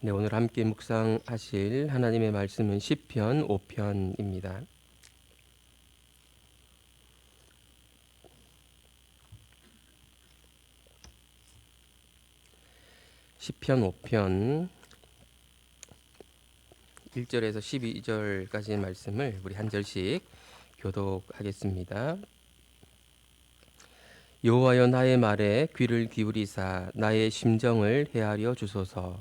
네, 오늘 함께 묵상하실 하나님의 말씀은 시편 5편입니다. 시편 5편 1절에서 12절까지의 말씀을 우리 한 절씩 교독하겠습니다. 여호와여, 나의 말에 귀를 기울이사 나의 심정을 헤아려 주소서.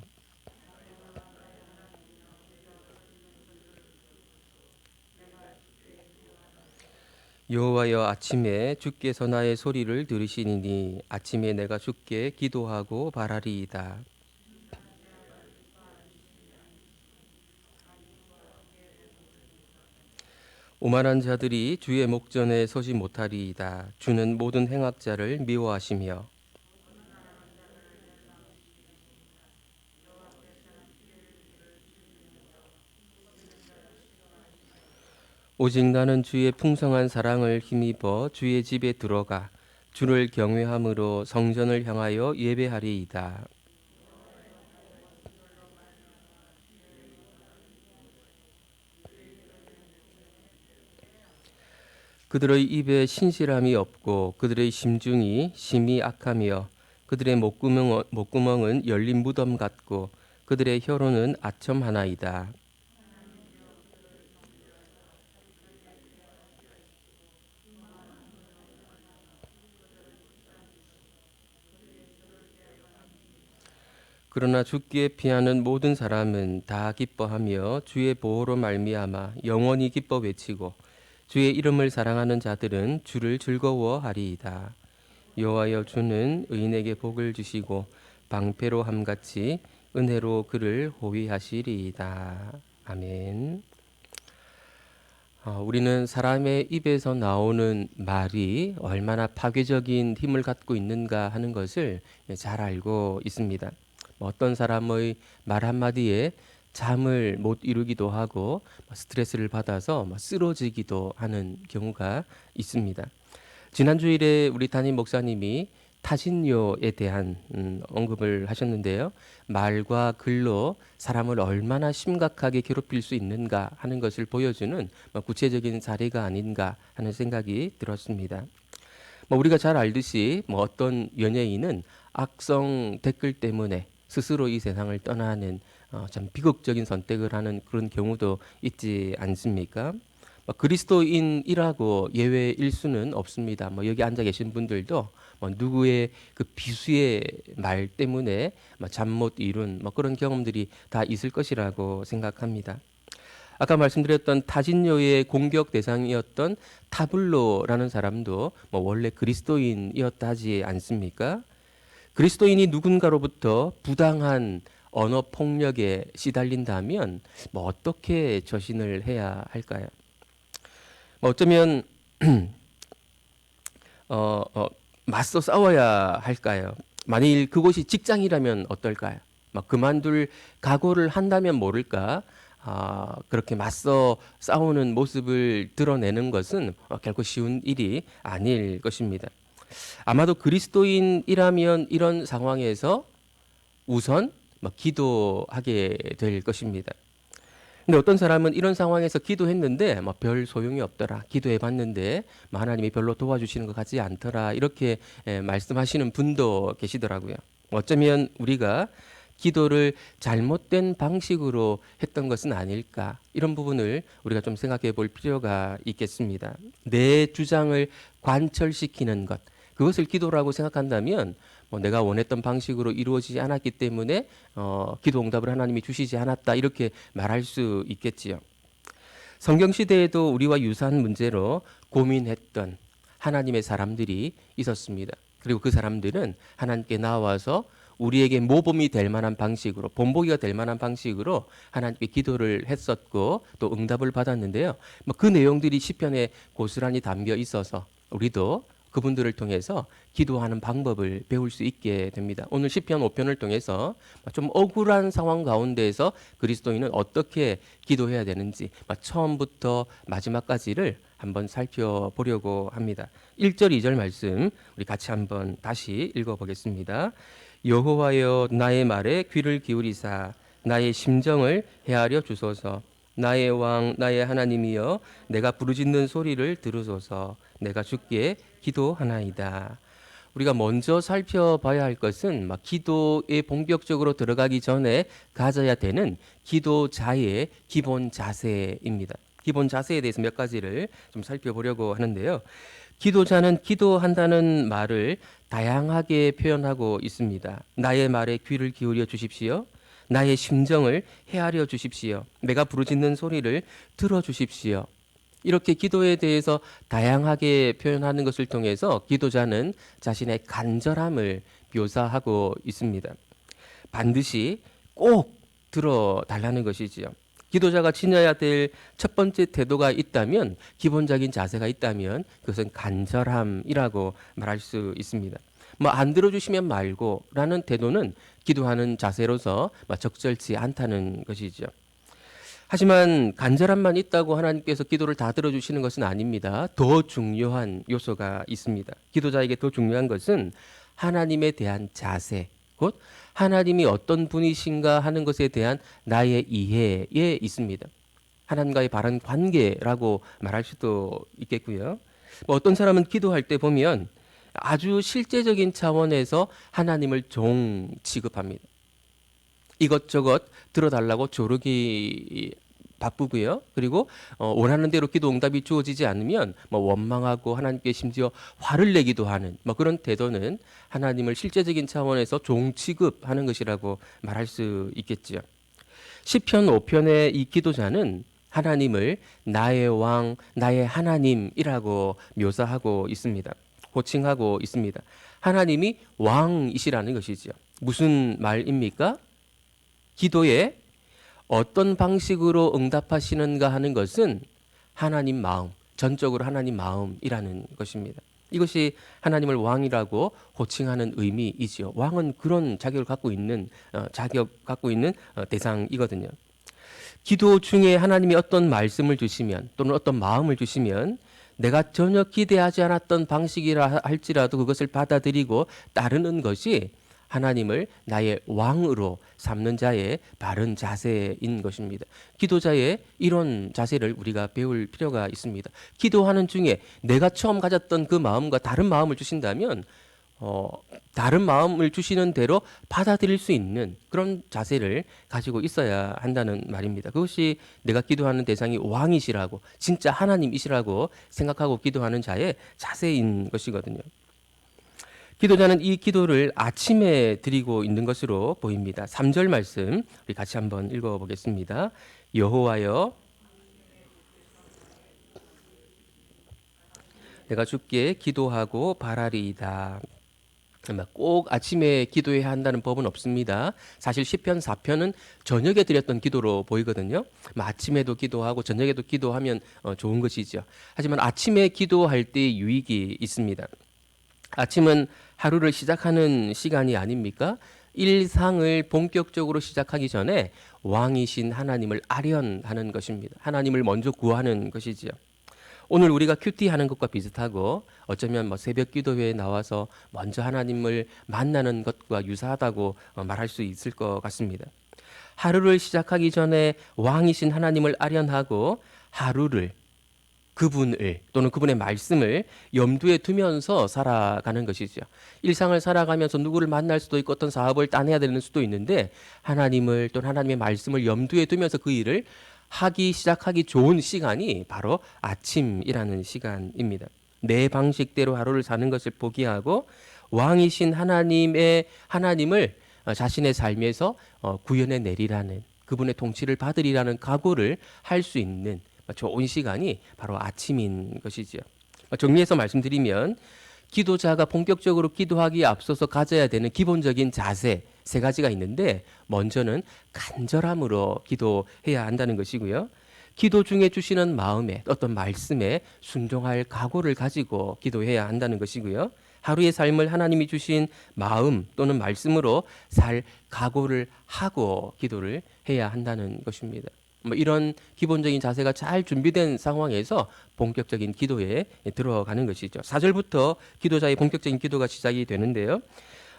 여호와여, 아침에 주께서 나의 소리를 들으시니니 아침에 내가 주께 기도하고 바라리이다. 오만한 자들이 주의 목전에 서지 못하리이다. 주는 모든 행악자를 미워하시며 오직 나는 주의 풍성한 사랑을 힘입어 주의 집에 들어가 주를 경외함으로 성전을 향하여 예배하리이다. 그들의 입에 신실함이 없고 그들의 심중이 심히 악하며 그들의 목구멍은 열린 무덤 같고 그들의 혀로는 아첨 하나이다. 그러나 주께 피하는 모든 사람은 다 기뻐하며 주의 보호로 말미암아 영원히 기뻐 외치고 주의 이름을 사랑하는 자들은 주를 즐거워하리이다. 여호와여, 주는 의인에게 복을 주시고 방패로 함같이 은혜로 그를 호위하시리이다. 아멘. 우리는 사람의 입에서 나오는 말이 얼마나 파괴적인 힘을 갖고 있는가 하는 것을 잘 알고 있습니다. 어떤 사람의 말 한마디에 잠을 못 이루기도 하고 스트레스를 받아서 쓰러지기도 하는 경우가 있습니다. 지난 주일에 우리 담임 목사님이 타진요에 대한 언급을 하셨는데요. 말과 글로 사람을 얼마나 심각하게 괴롭힐 수 있는가 하는 것을 보여주는 구체적인 사례가 아닌가 하는 생각이 들었습니다. 우리가 잘 알듯이 어떤 연예인은 악성 댓글 때문에 스스로 이 세상을 떠나는 참 비극적인 선택을 하는 그런 경우도 있지 않습니까? 그리스도인이라고 예외일 수는 없습니다. 여기 앉아 계신 분들도 누구의 그 비수의 말 때문에 잠 못 이룬 그런 경험들이 다 있을 것이라고 생각합니다. 아까 말씀드렸던 타진녀의 공격 대상이었던 타블로라는 사람도 원래 그리스도인이었다 하지 않습니까? 그리스도인이 누군가로부터 부당한 언어 폭력에 시달린다면 어떻게 처신을 해야 할까요? 어쩌면 맞서 싸워야 할까요? 만일 그곳이 직장이라면 어떨까요? 그만둘 각오를 한다면 모를까? 그렇게 맞서 싸우는 모습을 드러내는 것은 결코 쉬운 일이 아닐 것입니다. 아마도 그리스도인이라면 이런 상황에서 우선 기도하게 될 것입니다. 근데 어떤 사람은 이런 상황에서 기도했는데 별 소용이 없더라. 기도해봤는데 하나님이 별로 도와주시는 것 같지 않더라. 이렇게 말씀하시는 분도 계시더라고요. 어쩌면 우리가 기도를 잘못된 방식으로 했던 것은 아닐까. 이런 부분을 우리가 좀 생각해 볼 필요가 있겠습니다. 내 주장을 관철시키는 것. 그것을 기도라고 생각한다면 내가 원했던 방식으로 이루어지지 않았기 때문에 기도 응답을 하나님이 주시지 않았다 이렇게 말할 수 있겠지요. 성경 시대에도 우리와 유사한 문제로 고민했던 하나님의 사람들이 있었습니다. 그리고 그 사람들은 하나님께 나와서 우리에게 모범이 될 만한 방식으로, 본보기가 될 만한 방식으로 하나님께 기도를 했었고 또 응답을 받았는데요. 그 내용들이 시편에 고스란히 담겨 있어서 우리도 그분들을 통해서 기도하는 방법을 배울 수 있게 됩니다. 오늘 시편 5편을 통해서 좀 억울한 상황 가운데에서 그리스도인은 어떻게 기도해야 되는지 처음부터 마지막까지를 한번 살펴보려고 합니다. 1절, 2절 말씀 우리 같이 한번 다시 읽어보겠습니다. 여호와여, 나의 말에 귀를 기울이사 나의 심정을 헤아려 주소서. 나의 왕 나의 하나님이여 내가 부르짖는 소리를 들으소서. 내가 주께 기도하나이다. 우리가 먼저 살펴봐야 할 것은 기도에 본격적으로 들어가기 전에 가져야 되는 기도자의 기본 자세입니다. 기본 자세에 대해서 몇 가지를 좀 살펴보려고 하는데요. 기도자는 기도한다는 말을 다양하게 표현하고 있습니다. 나의 말에 귀를 기울여 주십시오. 나의 심정을 헤아려 주십시오. 내가 부르짖는 소리를 들어 주십시오. 이렇게 기도에 대해서 다양하게 표현하는 것을 통해서 기도자는 자신의 간절함을 묘사하고 있습니다. 반드시 꼭 들어달라는 것이지요. 기도자가 지녀야 될 첫 번째 태도가 있다면, 기본적인 자세가 있다면 그것은 간절함이라고 말할 수 있습니다. 안 들어주시면 말고라는 태도는 기도하는 자세로서 적절치 않다는 것이죠. 하지만 간절함만 있다고 하나님께서 기도를 다 들어주시는 것은 아닙니다. 더 중요한 요소가 있습니다. 기도자에게 더 중요한 것은 하나님에 대한 자세, 곧 하나님이 어떤 분이신가 하는 것에 대한 나의 이해에 있습니다. 하나님과의 바른 관계라고 말할 수도 있겠고요. 어떤 사람은 기도할 때 보면 아주 실제적인 차원에서 하나님을 종 취급합니다. 이것저것 들어달라고 조르기 바쁘고요. 그리고 원하는 대로 기도 응답이 주어지지 않으면 원망하고 하나님께 심지어 화를 내기도 하는 그런 태도는 하나님을 실제적인 차원에서 종 취급하는 것이라고 말할 수 있겠지요. 시편 5편의 이 기도자는 하나님을 나의 왕, 나의 하나님이라고 묘사하고 있습니다. 호칭하고 있습니다. 하나님이 왕이시라는 것이죠. 무슨 말입니까? 기도에 어떤 방식으로 응답하시는가 하는 것은 하나님 마음, 전적으로 하나님 마음이라는 것입니다. 이것이 하나님을 왕이라고 호칭하는 의미이지요. 왕은 그런 자격을 갖고 있는 대상이거든요. 기도 중에 하나님이 어떤 말씀을 주시면 또는 어떤 마음을 주시면 내가 전혀 기대하지 않았던 방식이라 할지라도 그것을 받아들이고 따르는 것이 하나님을 나의 왕으로 삼는 자의 바른 자세인 것입니다. 기도자의 이런 자세를 우리가 배울 필요가 있습니다. 기도하는 중에 내가 처음 가졌던 그 마음과 다른 마음을 주신다면 다른 마음을 주시는 대로 받아들일 수 있는 그런 자세를 가지고 있어야 한다는 말입니다. 그것이 내가 기도하는 대상이 왕이시라고, 진짜 하나님이시라고 생각하고 기도하는 자의 자세인 것이거든요. 기도자는 이 기도를 아침에 드리고 있는 것으로 보입니다. 3절 말씀 우리 같이 한번 읽어보겠습니다. 여호와여 내가 주께 기도하고 바라리이다. 꼭 아침에 기도해야 한다는 법은 없습니다. 사실 시편 4편은 저녁에 드렸던 기도로 보이거든요. 아침에도 기도하고 저녁에도 기도하면 좋은 것이죠. 하지만 아침에 기도할 때 유익이 있습니다. 아침은 하루를 시작하는 시간이 아닙니까? 일상을 본격적으로 시작하기 전에 왕이신 하나님을 아련하는 것입니다. 하나님을 먼저 구하는 것이지요. 오늘 우리가 큐티하는 것과 비슷하고 어쩌면 새벽 기도회에 나와서 먼저 하나님을 만나는 것과 유사하다고 말할 수 있을 것 같습니다. 하루를 시작하기 전에 왕이신 하나님을 아련하고 하루를 그분을 또는 그분의 말씀을 염두에 두면서 살아가는 것이죠. 일상을 살아가면서 누구를 만날 수도 있고 어떤 사업을 따내야 되는 수도 있는데 하나님을 또는 하나님의 말씀을 염두에 두면서 그 일을 시작하기 좋은 시간이 바로 아침이라는 시간입니다. 내 방식대로 하루를 사는 것을 포기하고 왕이신 하나님을 자신의 삶에서 구현해 내리라는, 그분의 통치를 받으리라는 각오를 할 수 있는 좋은 시간이 바로 아침인 것이죠. 정리해서 말씀드리면 기도자가 본격적으로 기도하기에 앞서서 가져야 되는 기본적인 자세 3가지가 있는데, 먼저는 간절함으로 기도해야 한다는 것이고요. 기도 중에 주시는 마음에 어떤 말씀에 순종할 각오를 가지고 기도해야 한다는 것이고요. 하루의 삶을 하나님이 주신 마음 또는 말씀으로 살 각오를 하고 기도를 해야 한다는 것입니다. 이런 기본적인 자세가 잘 준비된 상황에서 본격적인 기도에 들어가는 것이죠. 4절부터 기도자의 본격적인 기도가 시작이 되는데요.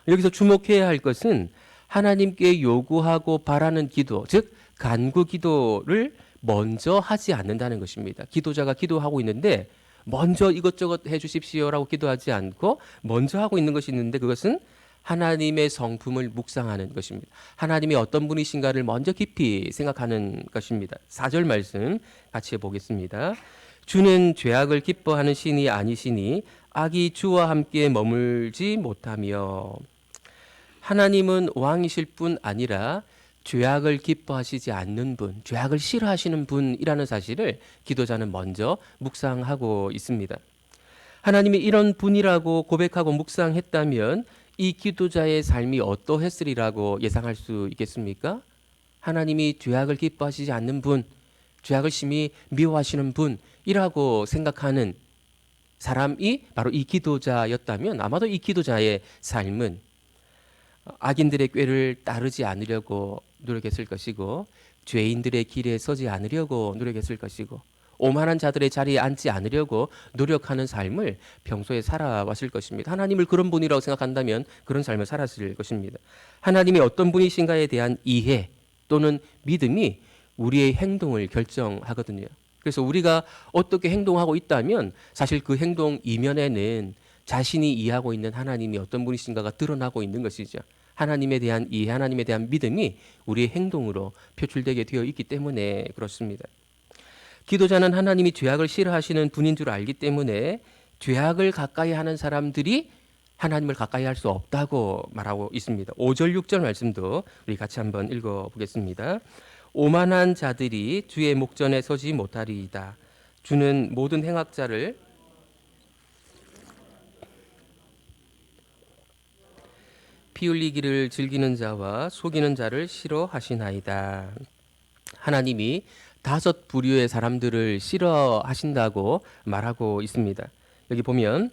여기서 주목해야 할 것은 하나님께 요구하고 바라는 기도, 즉 간구 기도를 먼저 하지 않는다는 것입니다. 기도자가 기도하고 있는데 먼저 이것저것 해 주십시오라고 기도하지 않고 먼저 하고 있는 것이 있는데, 그것은 하나님의 성품을 묵상하는 것입니다. 하나님이 어떤 분이신가를 먼저 깊이 생각하는 것입니다. 4절 말씀 같이 보겠습니다. 주는 죄악을 기뻐하는 신이 아니시니 악이 주와 함께 머물지 못하며. 하나님은 왕이실 뿐 아니라 죄악을 기뻐하시지 않는 분, 죄악을 싫어하시는 분이라는 사실을 기도자는 먼저 묵상하고 있습니다. 하나님이 이런 분이라고 고백하고 묵상했다면 이 기도자의 삶이 어떠했으리라고 예상할 수 있겠습니까? 하나님이 죄악을 기뻐하시지 않는 분, 죄악을 심히 미워하시는 분이라고 생각하는 사람이 바로 이 기도자였다면 아마도 이 기도자의 삶은 악인들의 꾀를 따르지 않으려고 노력했을 것이고, 죄인들의 길에 서지 않으려고 노력했을 것이고, 오만한 자들의 자리에 앉지 않으려고 노력하는 삶을 평소에 살아왔을 것입니다. 하나님을 그런 분이라고 생각한다면 그런 삶을 살았을 것입니다. 하나님이 어떤 분이신가에 대한 이해 또는 믿음이 우리의 행동을 결정하거든요. 그래서 우리가 어떻게 행동하고 있다면 사실 그 행동 이면에는 자신이 이해하고 있는 하나님이 어떤 분이신가가 드러나고 있는 것이죠. 하나님에 대한 이해, 하나님에 대한 믿음이 우리의 행동으로 표출되게 되어 있기 때문에 그렇습니다. 기도자는 하나님이 죄악을 싫어하시는 분인 줄 알기 때문에 죄악을 가까이 하는 사람들이 하나님을 가까이 할 수 없다고 말하고 있습니다. 5절 6절 말씀도 우리 같이 한번 읽어보겠습니다. 오만한 자들이 주의 목전에 서지 못하리이다. 주는 모든 행악자를 피 흘리기를 즐기는 자와 속이는 자를 싫어하시나이다. 하나님이 5 부류의 사람들을 싫어하신다고 말하고 있습니다. 여기 보면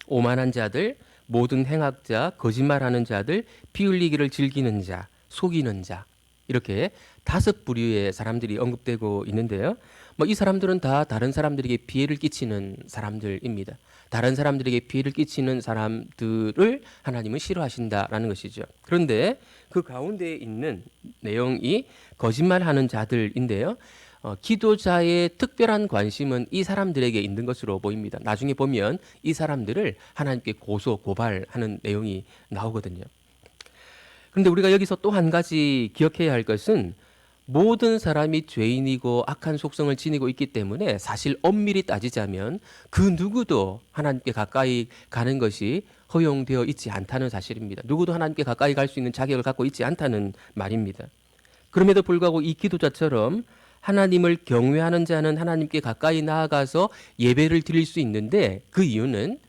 오만한 자들, 모든 행악자, 거짓말하는 자들, 피 흘리기를 즐기는 자, 속이는 자, 이렇게 5 부류의 사람들이 언급되고 있는데요. 이 사람들은 다 다른 사람들에게 피해를 끼치는 사람들입니다. 다른 사람들에게 피해를 끼치는 사람들을 하나님은 싫어하신다라는 것이죠. 그런데 그 가운데 있는 내용이 거짓말하는 자들인데요. 기도자의 특별한 관심은 이 사람들에게 있는 것으로 보입니다. 나중에 보면 이 사람들을 하나님께 고소, 고발하는 내용이 나오거든요. 그런데 우리가 여기서 또 한 가지 기억해야 할 것은 모든 사람이 죄인이고 악한 속성을 지니고 있기 때문에 사실 엄밀히 따지자면 그 누구도 하나님께 가까이 가는 것이 허용되어 있지 않다는 사실입니다. 누구도 하나님께 가까이 갈 수 있는 자격을 갖고 있지 않다는 말입니다. 그럼에도 불구하고 이 기도자처럼 하나님을 경외하는 자는 하나님께 가까이 나아가서 예배를 드릴 수 있는데 그 이유는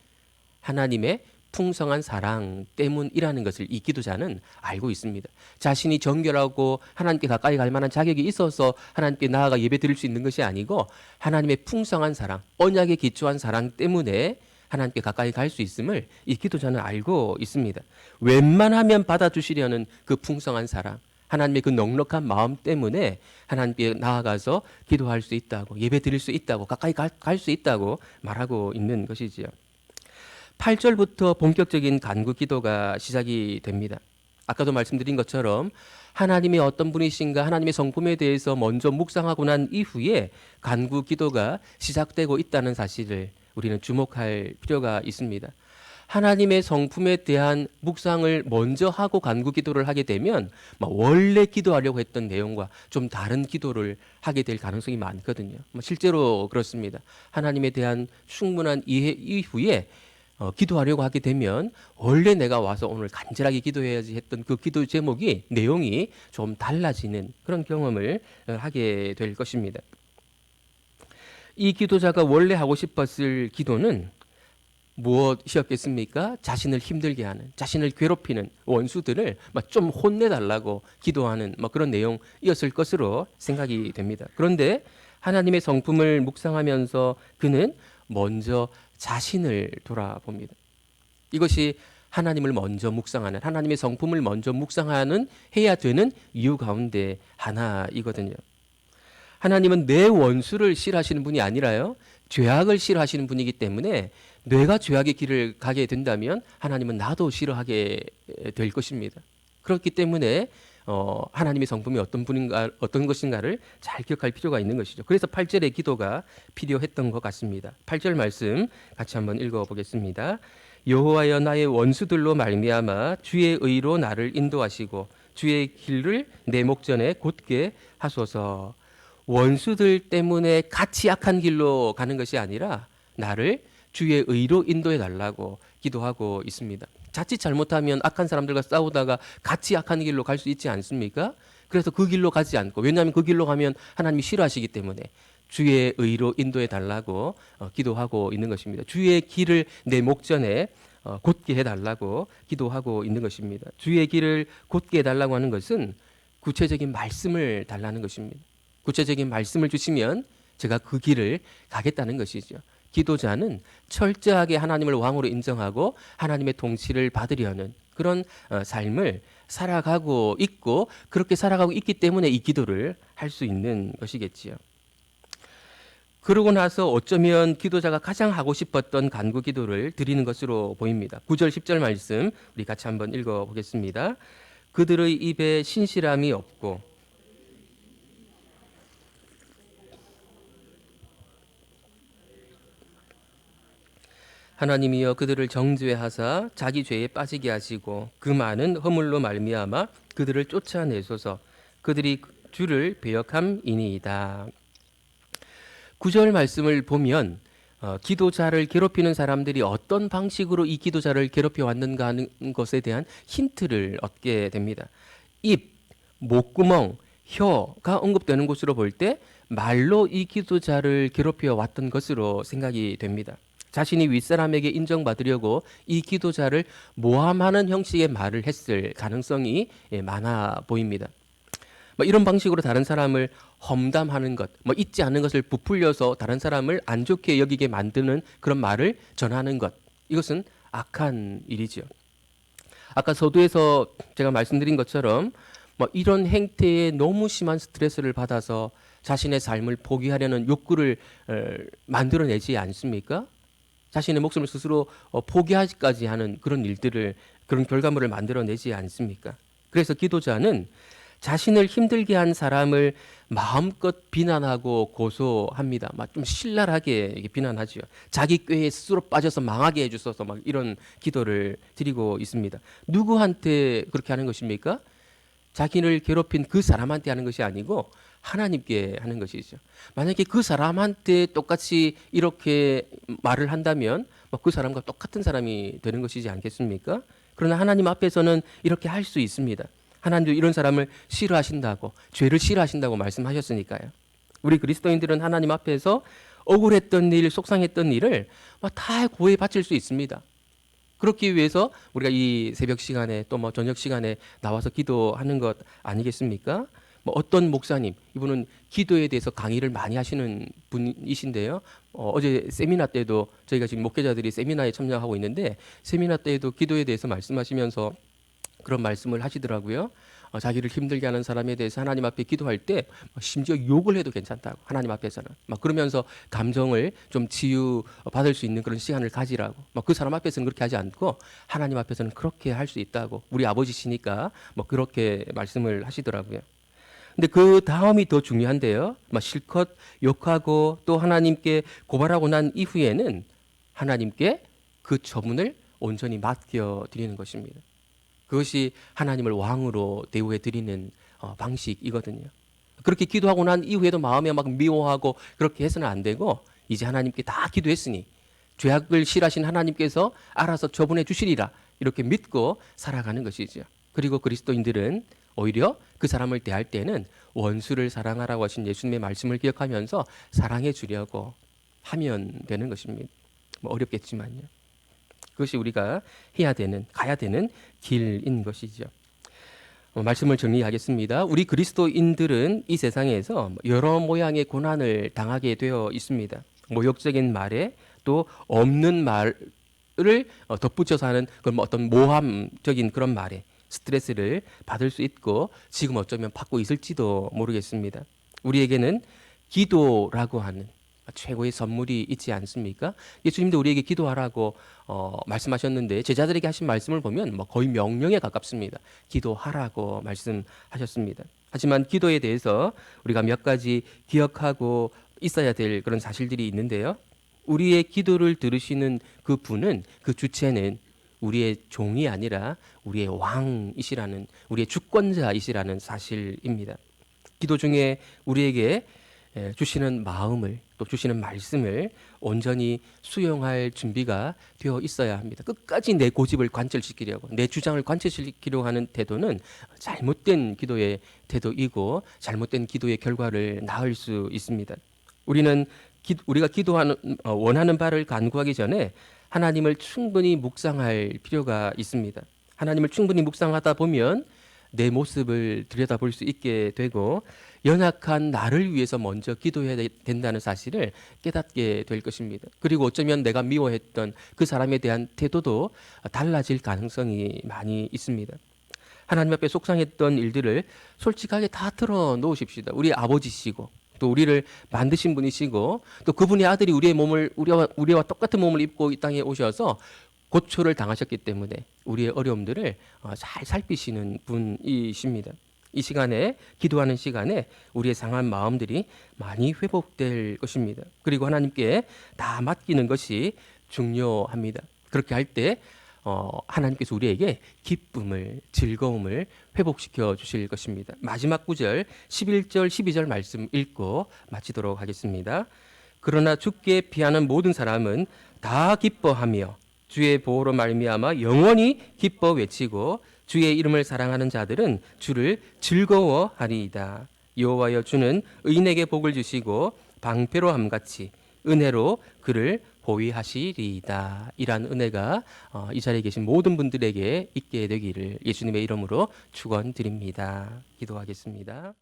하나님의 풍성한 사랑 때문이라는 것을 이 기도자는 알고 있습니다. 자신이 정결하고 하나님께 가까이 갈 만한 자격이 있어서 하나님께 나아가 예배 드릴 수 있는 것이 아니고 하나님의 풍성한 사랑, 언약에 기초한 사랑 때문에 하나님께 가까이 갈 수 있음을 이 기도자는 알고 있습니다. 웬만하면 받아주시려는 그 풍성한 사랑, 하나님의 그 넉넉한 마음 때문에 하나님께 나아가서 기도할 수 있다고, 예배 드릴 수 있다고, 가까이 갈 수 있다고 말하고 있는 것이지요. 8절부터 본격적인 간구 기도가 시작이 됩니다. 아까도 말씀드린 것처럼 하나님이 어떤 분이신가, 하나님의 성품에 대해서 먼저 묵상하고 난 이후에 간구 기도가 시작되고 있다는 사실을 우리는 주목할 필요가 있습니다. 하나님의 성품에 대한 묵상을 먼저 하고 간구 기도를 하게 되면 원래 기도하려고 했던 내용과 좀 다른 기도를 하게 될 가능성이 많거든요. 실제로 그렇습니다. 하나님에 대한 충분한 이해 이후에 기도하려고 하게 되면 원래 내가 와서 오늘 간절하게 기도해야지 했던 그 기도 제목이, 내용이 좀 달라지는 그런 경험을 하게 될 것입니다. 이 기도자가 원래 하고 싶었을 기도는 무엇이었겠습니까? 자신을 힘들게 하는, 자신을 괴롭히는 원수들을 좀 혼내달라고 기도하는 그런 내용이었을 것으로 생각이 됩니다. 그런데 하나님의 성품을 묵상하면서 그는 먼저 자신을 돌아봅니다. 이것이 하나님을 먼저 묵상하는, 하나님의 성품을 먼저 묵상하는 해야 되는 이유 가운데 하나이거든요. 하나님은 내 원수를 싫어하시는 분이 아니라요, 죄악을 싫어하시는 분이기 때문에 내가 죄악의 길을 가게 된다면 하나님은 나도 싫어하게 될 것입니다. 그렇기 때문에 하나님의 성품이 어떤 분인가, 어떤 것인가를 잘 기억할 필요가 있는 것이죠. 그래서 8절의 기도가 필요했던 것 같습니다. 8절 말씀 같이 한번 읽어보겠습니다. 여호와여 나의 원수들로 말미암아 주의 의로 나를 인도하시고 주의 길을 내 목전에 곧게 하소서. 원수들 때문에 같이 악한 길로 가는 것이 아니라 나를 주의 의로 인도해 달라고 기도하고 있습니다. 자칫 잘못하면 악한 사람들과 싸우다가 같이 악한 길로 갈 수 있지 않습니까? 그래서 그 길로 가지 않고, 왜냐하면 그 길로 가면 하나님이 싫어하시기 때문에 주의 의로 인도해 달라고 기도하고 있는 것입니다. 주의 길을 내 목전에 곧게 해달라고 기도하고 있는 것입니다. 주의 길을 곧게 해달라고 하는 것은 구체적인 말씀을 달라는 것입니다. 구체적인 말씀을 주시면 제가 그 길을 가겠다는 것이죠. 기도자는 철저하게 하나님을 왕으로 인정하고 하나님의 통치를 받으려는 그런 삶을 살아가고 있고, 그렇게 살아가고 있기 때문에 이 기도를 할 수 있는 것이겠지요. 그러고 나서 어쩌면 기도자가 가장 하고 싶었던 간구 기도를 드리는 것으로 보입니다. 9절 10절 말씀 우리 같이 한번 읽어보겠습니다. 그들의 입에 신실함이 없고 하나님이여 그들을 정죄하사 자기 죄에 빠지게 하시고 그 많은 허물로 말미암아 그들을 쫓아내소서. 그들이 주를 배역함이니이다. 9절 말씀을 보면 기도자를 괴롭히는 사람들이 어떤 방식으로 이 기도자를 괴롭혀 왔는가 하는 것에 대한 힌트를 얻게 됩니다. 입, 목구멍, 혀가 언급되는 곳으로 볼 때 말로 이 기도자를 괴롭혀 왔던 것으로 생각이 됩니다. 자신이 윗사람에게 인정받으려고 이 기도자를 모함하는 형식의 말을 했을 가능성이 많아 보입니다. 이런 방식으로 다른 사람을 험담하는 것, 있지 않은 것을 부풀려서 다른 사람을 안 좋게 여기게 만드는 그런 말을 전하는 것, 이것은 악한 일이죠. 아까 서두에서 제가 말씀드린 것처럼 이런 행태에 너무 심한 스트레스를 받아서 자신의 삶을 포기하려는 욕구를 만들어내지 않습니까? 자신의 목숨을 스스로 포기하기까지 하는 그런 일들을, 그런 결과물을 만들어내지 않습니까? 그래서 기도자는 자신을 힘들게 한 사람을 마음껏 비난하고 고소합니다. 좀 신랄하게 비난하죠. 자기 꾀에 스스로 빠져서 망하게 해주소서 이런 기도를 드리고 있습니다. 누구한테 그렇게 하는 것입니까? 자기를 괴롭힌 그 사람한테 하는 것이 아니고 하나님께 하는 것이죠. 만약에 그 사람한테 똑같이 이렇게 말을 한다면 그 사람과 똑같은 사람이 되는 것이지 않겠습니까? 그러나 하나님 앞에서는 이렇게 할 수 있습니다. 하나님도 이런 사람을 싫어하신다고, 죄를 싫어하신다고 말씀하셨으니까요. 우리 그리스도인들은 하나님 앞에서 억울했던 일, 속상했던 일을 다 고해 바칠 수 있습니다. 그렇기 위해서 우리가 이 새벽 시간에 또 저녁 시간에 나와서 기도하는 것 아니겠습니까? 어떤 목사님, 이분은 기도에 대해서 강의를 많이 하시는 분이신데요. 어제 세미나 때도 저희가 지금 목회자들이 세미나에 참여하고 있는데 세미나 때에도 기도에 대해서 말씀하시면서 그런 말씀을 하시더라고요. 자기를 힘들게 하는 사람에 대해서 하나님 앞에 기도할 때 심지어 욕을 해도 괜찮다고, 하나님 앞에서는 그러면서 감정을 좀 치유받을 수 있는 그런 시간을 가지라고, 그 사람 앞에서는 그렇게 하지 않고 하나님 앞에서는 그렇게 할 수 있다고, 우리 아버지시니까 그렇게 말씀을 하시더라고요. 근데 그 다음이 더 중요한데요. 실컷 욕하고 또 하나님께 고발하고 난 이후에는 하나님께 그 처분을 온전히 맡겨 드리는 것입니다. 그것이 하나님을 왕으로 대우해 드리는 방식이거든요. 그렇게 기도하고 난 이후에도 마음에 미워하고 그렇게 해서는 안 되고, 이제 하나님께 다 기도했으니 죄악을 싫어하신 하나님께서 알아서 처분해 주시리라, 이렇게 믿고 살아가는 것이죠. 그리고 그리스도인들은 오히려 그 사람을 대할 때는 원수를 사랑하라고 하신 예수님의 말씀을 기억하면서 사랑해 주려고 하면 되는 것입니다. 어렵겠지만요. 그것이 우리가 해야 되는, 가야 되는 길인 것이죠. 말씀을 정리하겠습니다. 우리 그리스도인들은 이 세상에서 여러 모양의 고난을 당하게 되어 있습니다. 모욕적인 말에 또 없는 말을 덧붙여서 하는 그런 어떤 모함적인 그런 말에 스트레스를 받을 수 있고, 지금 어쩌면 받고 있을지도 모르겠습니다. 우리에게는 기도라고 하는 최고의 선물이 있지 않습니까? 예수님도 우리에게 기도하라고 말씀하셨는데 제자들에게 하신 말씀을 보면 뭐 거의 명령에 가깝습니다. 기도하라고 말씀하셨습니다. 하지만 기도에 대해서 우리가 몇 가지 기억하고 있어야 될 그런 사실들이 있는데요. 우리의 기도를 들으시는 그 분은, 그 주체는 우리의 종이 아니라 우리의 왕이시라는, 우리의 주권자이시라는 사실입니다. 기도 중에 우리에게 주시는 마음을, 또 주시는 말씀을 온전히 수용할 준비가 되어 있어야 합니다. 끝까지 내 고집을 관철시키려고, 내 주장을 관철시키려고 하는 태도는 잘못된 기도의 태도이고 잘못된 기도의 결과를 낳을 수 있습니다. 우리가 기도하는 원하는 바를 간구하기 전에 하나님을 충분히 묵상할 필요가 있습니다. 하나님을 충분히 묵상하다 보면 내 모습을 들여다볼 수 있게 되고 연약한 나를 위해서 먼저 기도해야 된다는 사실을 깨닫게 될 것입니다. 그리고 어쩌면 내가 미워했던 그 사람에 대한 태도도 달라질 가능성이 많이 있습니다. 하나님 앞에 속상했던 일들을 솔직하게 다 털어 놓으십시다. 우리 아버지시고 또 우리를 만드신 분이시고 또 그분의 아들이 우리와 똑같은 몸을 입고 이 땅에 오셔서 고초를 당하셨기 때문에 우리의 어려움들을 잘 살피시는 분이십니다. 이 시간에, 기도하는 시간에 우리의 상한 마음들이 많이 회복될 것입니다. 그리고 하나님께 다 맡기는 것이 중요합니다. 그렇게 할 때 하나님께서 우리에게 기쁨을, 즐거움을 회복시켜 주실 것입니다. 마지막 구절 11절 12절 말씀 읽고 마치도록 하겠습니다. 그러나 주께 피하는 모든 사람은 다 기뻐하며 주의 보호로 말미암아 영원히 기뻐 외치고 주의 이름을 사랑하는 자들은 주를 즐거워하리이다. 여호와여, 주는 의인에게 복을 주시고 방패로 함같이 은혜로 그를 보위하시리이다. 이란 은혜가 이 자리에 계신 모든 분들에게 있게 되기를 예수님의 이름으로 축원드립니다. 기도하겠습니다.